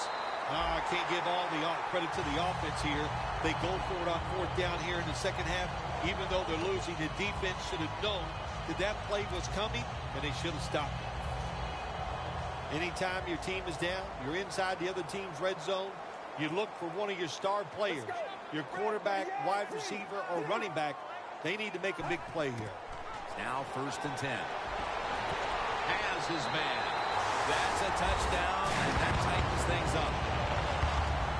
Speaker 3: I can't give all the credit to the offense here. They go for it on fourth down here in the second half. Even though they're losing, the defense should have known that that play was coming, and they should have stopped it. Anytime your team is down, you're inside the other team's red zone, you look for one of your star players, your quarterback, wide receiver, or running back. They need to make a big play here.
Speaker 1: Now first and 10. Has his man. That's a touchdown, and that tightens things up.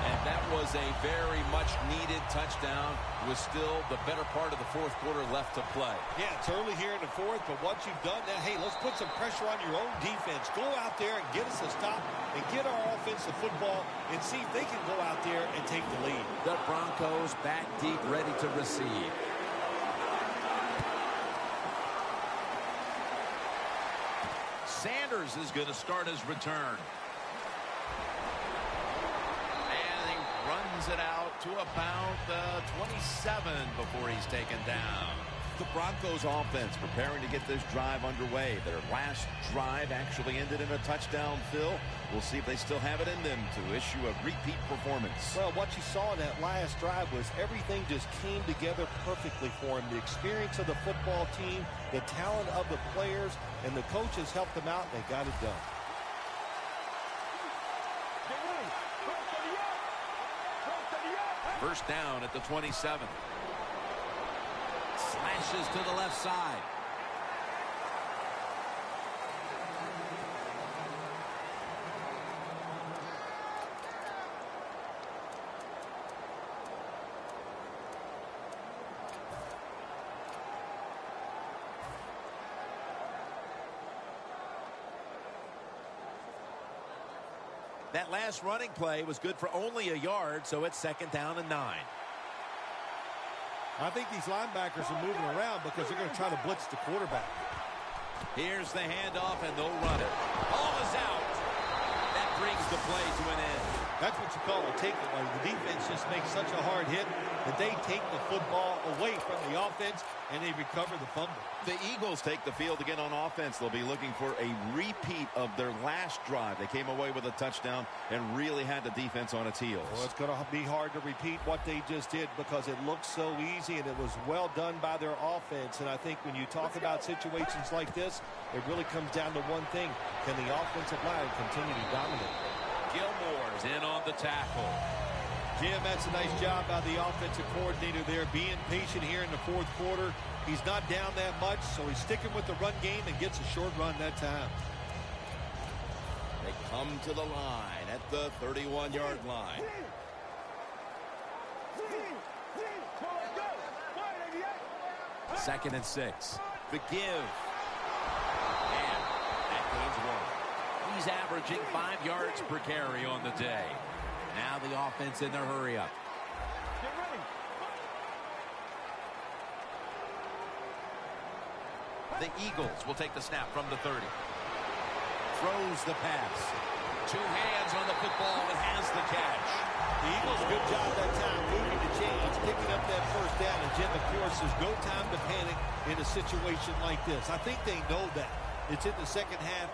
Speaker 1: And that was
Speaker 4: was a very much needed touchdown with still the better part of the fourth quarter left to play.
Speaker 3: Yeah, it's early here in the fourth, but once you've done that, hey, let's put some pressure on your own defense. Go out there and get us a stop and get our offense the football and see if they can go out there and take the lead.
Speaker 4: The Broncos back deep, ready to receive.
Speaker 1: Sanders is going to start his return. And he runs it out to about the 27 before he's taken down.
Speaker 2: The Broncos offense preparing to get this drive underway. Their last drive actually ended in a touchdown, Phil. We'll see if they still have it in them to issue a repeat performance.
Speaker 3: Well, what you saw in that last drive was everything just came together perfectly for him. The experience of the football team, the talent of the players, and the coaches helped them out, and they got it done.
Speaker 1: First down at the 27. Slashes to the left side. That last running play was good for only a yard, so it's second down and 9.
Speaker 3: I think these linebackers are moving around because they're going to try to blitz the quarterback.
Speaker 1: Here's the handoff, and they'll run it. Ball is out. That brings the play to an end.
Speaker 3: That's what you call a takeaway. The defense just makes such a hard hit that they take the football away from the offense, and they recover the fumble.
Speaker 2: The Eagles take the field again on offense. They'll be looking for a repeat of their last drive. They came away with a touchdown and really had the defense on its heels.
Speaker 3: Well, it's going to be hard to repeat what they just did because it looked so easy and it was well done by their offense. And I think when you talk about situations like this, it really comes down to one thing. Can the offensive line continue to dominate?
Speaker 1: Gilmore's in on the tackle.
Speaker 3: Jim, that's a nice job by the offensive coordinator there, being patient here in the fourth quarter. He's not down that much, so he's sticking with the run game and gets a short run that time.
Speaker 2: They come to the line at the 31-yard line.
Speaker 1: Second and 6. The give. And that gains 1. He's averaging 5 yards per carry on the day. Now the offense in their hurry up. The Eagles will take the snap from the 30. Throws the pass. 2 hands on the football and has the catch.
Speaker 3: The Eagles, good job that time moving the chains, picking up that first down. And Jim, of course, there's no time to panic in a situation like this. I think they know that. It's in the second half.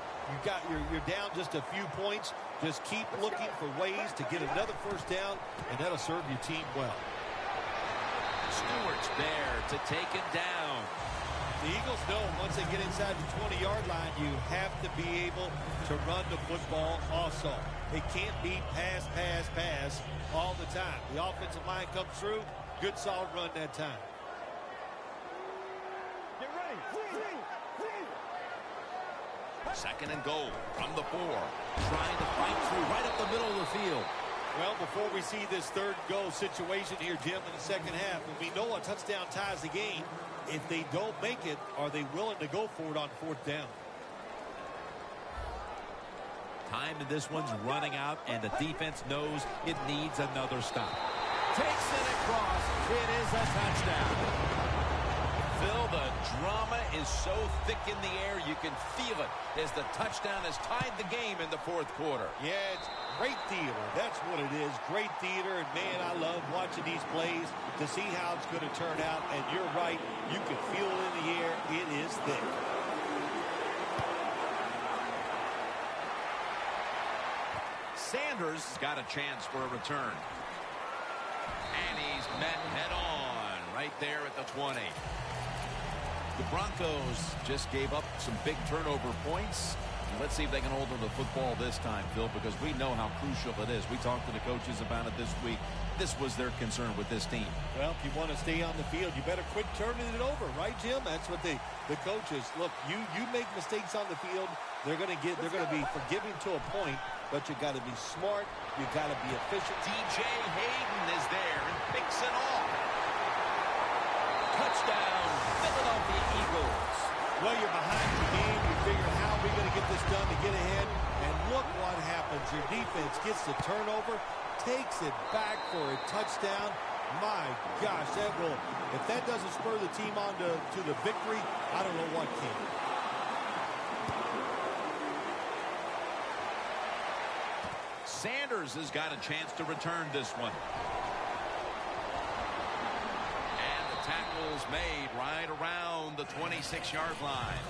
Speaker 3: You're down just a few points. Just keep looking for ways to get another first down, and that'll serve your team well.
Speaker 1: Stewart's there to take it down.
Speaker 3: The Eagles know once they get inside the 20-yard line, you have to be able to run the football also. It can't be pass, pass, pass all the time. The offensive line comes through. Good, solid run that time.
Speaker 5: Get ready.
Speaker 1: Second and goal from the 4. Trying to fight through right up the middle of the field.
Speaker 3: Well, before we see this third goal situation here, Jim, in the second half, and we know a touchdown ties the game, if they don't make it, are they willing to go for it on fourth down?
Speaker 1: Time in this one's running out, and the defense knows it needs another stop. Takes it across. It is a touchdown. Phil, the drama is so thick in the air, you can feel it as the touchdown has tied the game in the fourth quarter.
Speaker 3: Yeah, it's great theater. That's what it is. Great theater. And, man, I love watching these plays to see how it's going to turn out. And you're right. You can feel it in the air. It is thick.
Speaker 1: Sanders got a chance for a return. And he's met head on right there at the 20. The Broncos just gave up some big turnover points.
Speaker 2: Let's see if they can hold on to the football this time, Phil, because we know how crucial it is. We talked to the coaches about it this week. This was their concern with this team.
Speaker 3: Well, if you want to stay on the field, you better quit turning it over, right, Jim? That's what the coaches look. You make mistakes on the field, they're going to be forgiving to a point, but you got to be smart. You got to be efficient.
Speaker 1: DJ Hayden is there and picks it off. Touchdown, Philadelphia Eagles.
Speaker 3: Well, you're behind your game. You're figuring how are we going to get this done to get ahead. And look what happens. Your defense gets the turnover, takes it back for a touchdown. My gosh, if that doesn't spur the team on to the victory, I don't know what can.
Speaker 1: Sanders has got a chance to return this one. And the tackle's made right around the 26-yard line.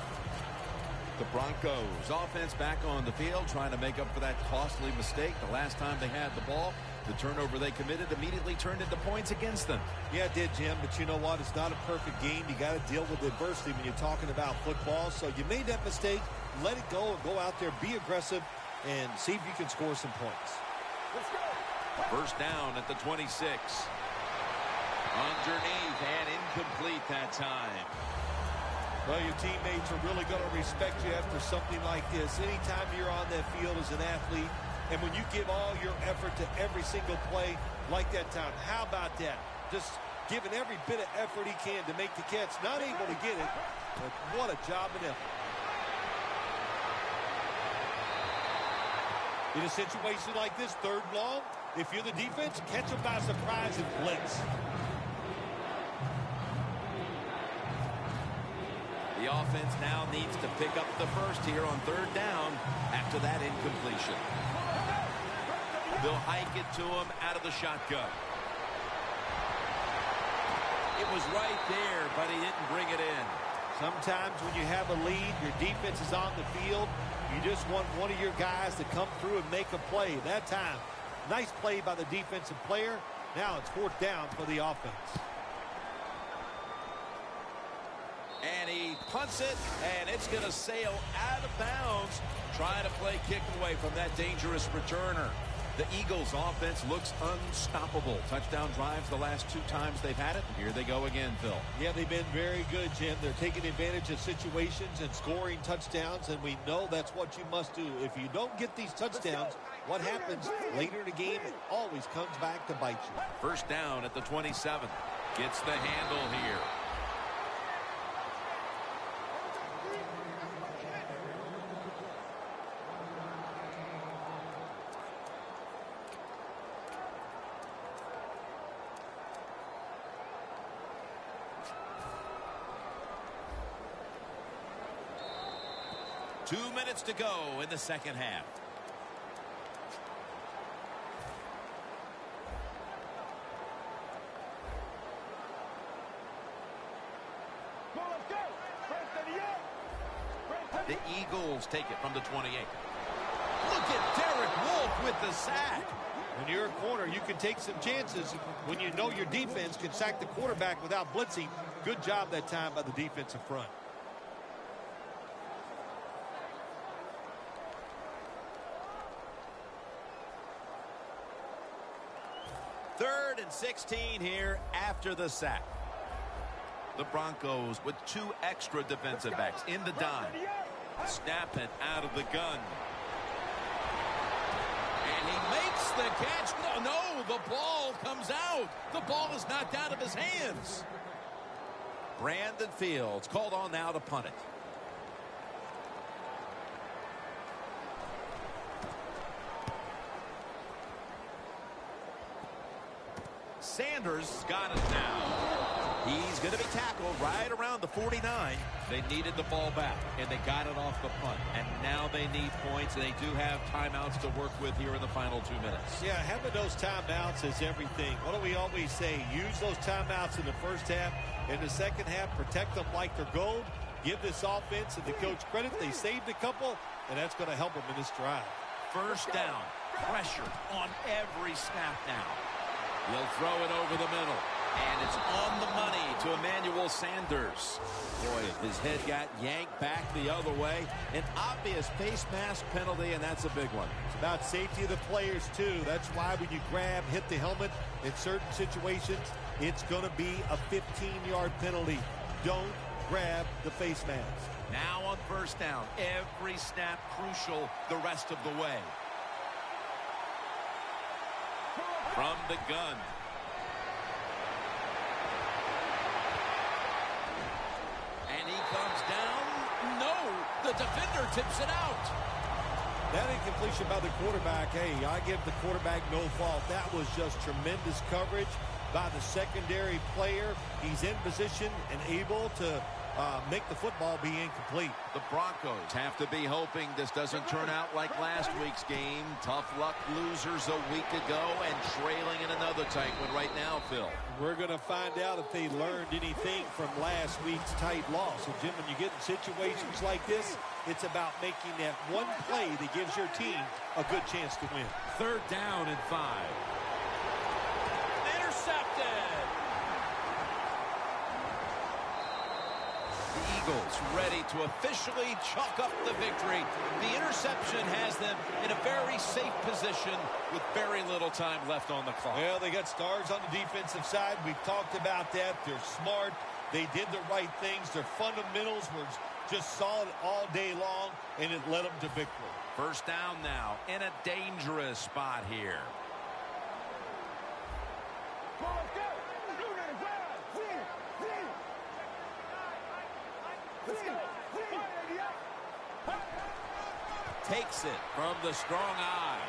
Speaker 2: The Broncos offense back on the field trying to make up for that costly mistake. The last time they had the ball, the turnover they committed immediately turned into points against them.
Speaker 3: Yeah, it did, Jim, but you know what? It's not a perfect game. You got to deal with adversity when you're talking about football. So you made that mistake, let it go, and go out there, be aggressive, and see if you can score some points.
Speaker 5: Let's go.
Speaker 1: First down at the 26. Underneath and incomplete that time.
Speaker 3: Well, your teammates are really going to respect you after something like this. Anytime you're on that field as an athlete, and when you give all your effort to every single play like that time, how about that? Just giving every bit of effort he can to make the catch. Not able to get it, but what a job and effort. In a situation like this, third and long, if you're the defense, catch them by surprise and blitz.
Speaker 1: The offense now needs to pick up the first here on third down after that incompletion. They'll hike it to him out of the shotgun. It was right there, but he didn't bring it in.
Speaker 3: Sometimes when you have a lead, your defense is on the field, you just want one of your guys to come through and make a play. That time, nice play by the defensive player. Now it's fourth down for the offense.
Speaker 1: And he punts it, and it's going to sail out of bounds, trying to play kick away from that dangerous returner.
Speaker 2: The Eagles offense looks unstoppable. Touchdown drives the last two times they've had it. Here they go again, Phil.
Speaker 3: Yeah, they've been very good, Jim. They're taking advantage of situations and scoring touchdowns, and we know that's what you must do. If you don't get these touchdowns, what happens later in the game, it always comes back to bite you.
Speaker 1: First down at the 27. Gets the handle here. Two minutes to go in the second half.
Speaker 5: Go, let's go.
Speaker 1: The Eagles take it from the 28. Look at Derek Wolfe with the sack.
Speaker 3: When you're a corner, you can take some chances when you know your defense can sack the quarterback without blitzing. Good job that time by the defensive front.
Speaker 1: Third and 16 here after the sack. The Broncos with two extra defensive backs in the dime. Snap it out of the gun. And he makes the catch. No, the ball comes out. The ball is knocked out of his hands. Brandon Fields called on now to punt it. Sanders got it now. He's going to be tackled right around the 49. They needed the ball back, and they got it off the punt. And now they need points, and they do have timeouts to work with here in the final 2 minutes.
Speaker 3: Yeah, having those timeouts is everything. What do we always say? Use those timeouts in the first half. In the second half, protect them like they're gold. Give this offense and the coach credit. They saved a couple, and that's going to help them in this drive.
Speaker 1: First down. Pressure on every snap now. He'll throw it over the middle.
Speaker 4: And it's on the money to Emmanuel Sanders.
Speaker 2: Boy, his head got yanked back the other way. An obvious face mask penalty, and that's a big one.
Speaker 3: It's about safety of the players, too. That's why when you grab, hit the helmet in certain situations, it's going to be a 15-yard penalty. Don't grab the face mask.
Speaker 1: Now on first down, every snap crucial the rest of the way.
Speaker 4: From the gun. And he comes down. No, the defender tips it out.
Speaker 3: That incompletion by the quarterback, hey, I give the quarterback no fault. That was just tremendous coverage by the secondary player. He's in position and able to make the football be incomplete.
Speaker 1: The Broncos have to be hoping this doesn't turn out like last week's game. Tough luck losers a week ago and trailing in another tight one right now, Phil.
Speaker 3: We're going to find out if they learned anything from last week's tight loss. So, Jim, when you get in situations like this, it's about making that one play that gives your team a good chance to win.
Speaker 2: Third down and 5.
Speaker 4: Intercepted.
Speaker 1: Eagles ready to officially chalk up the victory. The interception has them in a very safe position with very little time left on the clock.
Speaker 3: Well, they got stars on the defensive side. We've talked about that. They're smart. They did the right things. Their fundamentals were just solid all day long, and it led them to victory.
Speaker 1: First down now in a dangerous spot here.
Speaker 2: Takes it from the strong eye.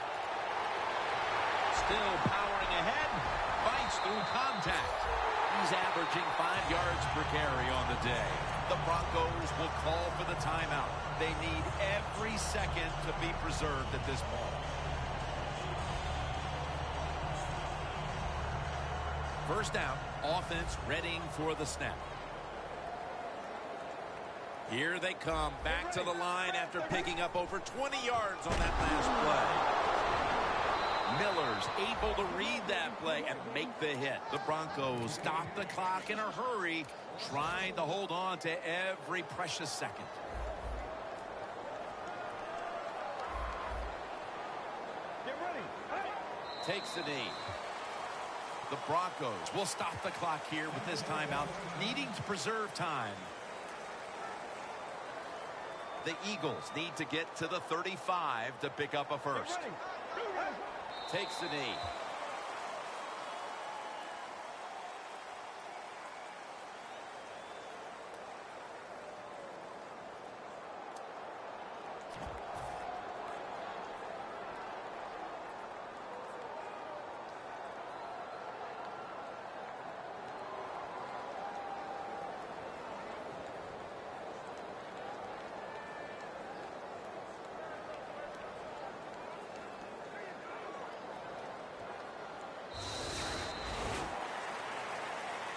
Speaker 1: Still powering ahead. Fights through contact. He's averaging 5 yards per carry on the day. The Broncos will call for the timeout. They need every second to be preserved at this point. First down, offense readying for the snap.
Speaker 2: Here they come back to the line after picking up over 20 yards on that last play.
Speaker 1: Miller's able to read that play and make the hit. The Broncos stop the clock in a hurry, trying to hold on to every precious second.
Speaker 5: Get ready.
Speaker 1: Takes the knee. The Broncos will stop the clock here with this timeout, needing to preserve time. The Eagles need to get to the 35 to pick up a first.
Speaker 2: Takes the knee.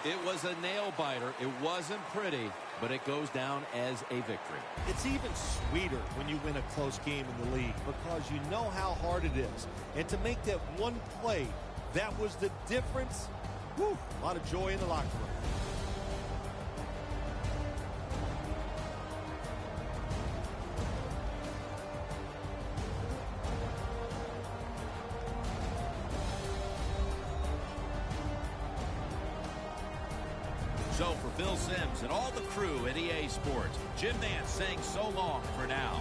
Speaker 2: It was a nail-biter. It wasn't pretty, but it goes down as a victory.
Speaker 3: It's even sweeter when you win a close game in the league because you know how hard it is. And to make that one play, that was the difference. Whew, a lot of joy in the locker room.
Speaker 1: So for Phil Simms and all the crew at EA Sports, Jim Nance saying so long for now.